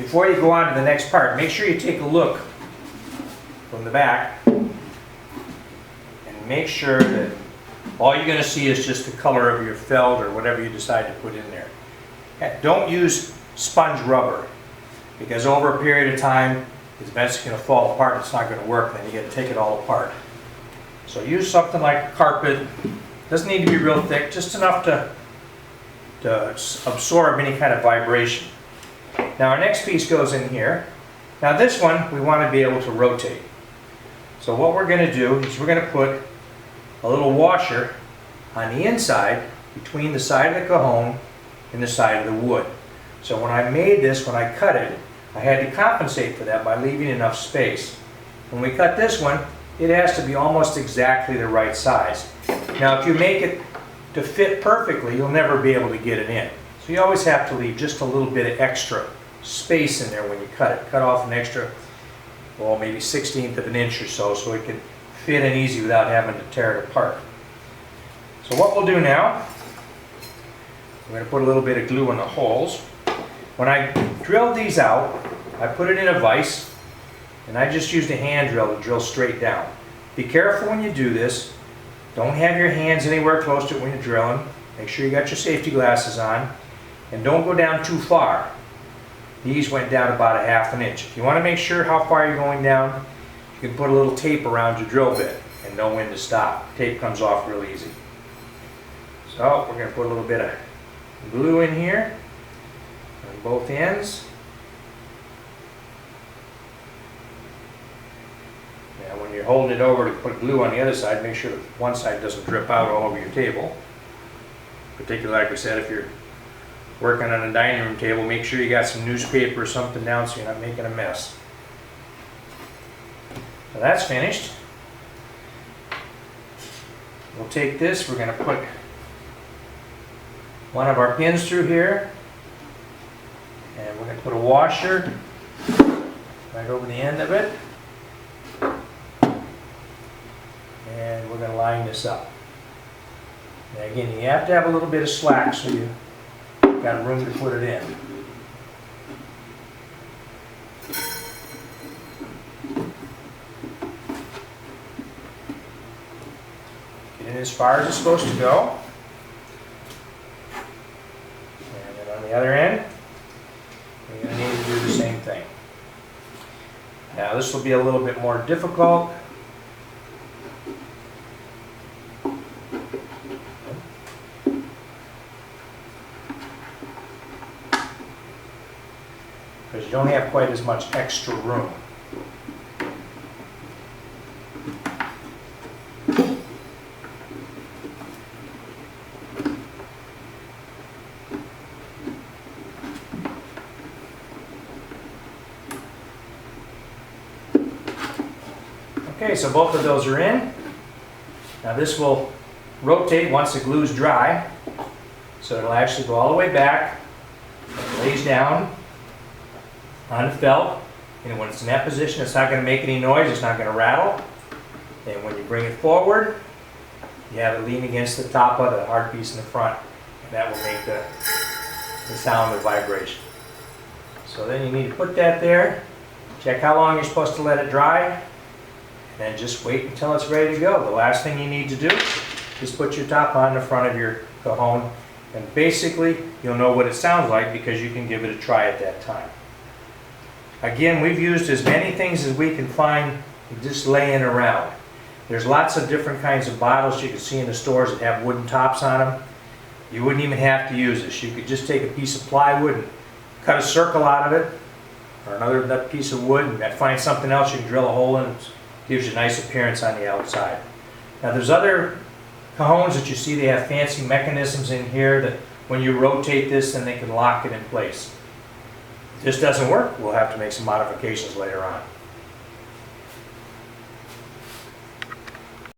before you go on to the next part, make sure you take a look from the back and make sure that all you're going to see is just the color of your felt or whatever you decide to put in there. Don't use sponge rubber, because over a period of time it's eventually going to fall apart and it's not going to work. Then you got to take it all apart. So use something like carpet. Doesn't need to be real thick, just enough to absorb any kind of vibration. Now our next piece goes in here. Now this one we want to be able to rotate. So what we're going to do is we're going to put a little washer on the inside between the side of the cajon and the side of the wood. So when I made this, when I cut it, I had to compensate for that by leaving enough space. When we cut this one, it has to be almost exactly the right size. Now if you make it to fit perfectly, you'll never be able to get it in. So you always have to leave just a little bit of extra space in there when you cut it. Cut off an extra, well, maybe 1/16 of an inch or so it can fit in easy without having to tear it apart. So what we'll do now, I'm going to put a little bit of glue in the holes. When I drilled these out, I put it in a vise and I just used a hand drill to drill straight down. Be careful when you do this. Don't have your hands anywhere close to it when you're drilling. Make sure you got your safety glasses on, and don't go down too far. These went down about a 1/2 inch. If you want to make sure how far you're going down, you can put a little tape around your drill bit and know when to stop. Tape comes off real easy. So we're going to put a little bit of glue in here on both ends. Now when you're holding it over to put glue on the other side, make sure that one side doesn't drip out all over your table. Particularly, like we said, if you're working on a dining room table, make sure you got some newspaper or something down so you're not making a mess. So that's finished. We'll take this, we're going to put one of our pins through here, and we're going to put a washer right over the end of it, and we're going to line this up. Now again, you have to have a little bit of slack so you got room to put it in. Get it as far as it's supposed to go. And then on the other end, you're going to need to do the same thing. Now this will be a little bit more difficult. Because you don't have quite as much extra room. Okay, so both of those are in. Now this will rotate once the glue is dry. So it'll actually go all the way back, and lays down on the felt, and when it's in that position, it's not going to make any noise, it's not going to rattle. And when you bring it forward, you have it lean against the top of the hard piece in the front, and that will make the sound of vibration. So then you need to put that there, check how long you're supposed to let it dry, and then just wait until it's ready to go. The last thing you need to do is put your top on the front of your cajon, and basically you'll know what it sounds like because you can give it a try at that time. Again, we've used as many things as we can find just laying around. There's lots of different kinds of bottles you can see in the stores that have wooden tops on them. You wouldn't even have to use this. You could just take a piece of plywood and cut a circle out of it, or another piece of wood, and find something else you can drill a hole in. It gives you a nice appearance on the outside. Now there's other cajons that you see, they have fancy mechanisms in here that when you rotate this, then they can lock it in place. If this doesn't work, we'll have to make some modifications later on.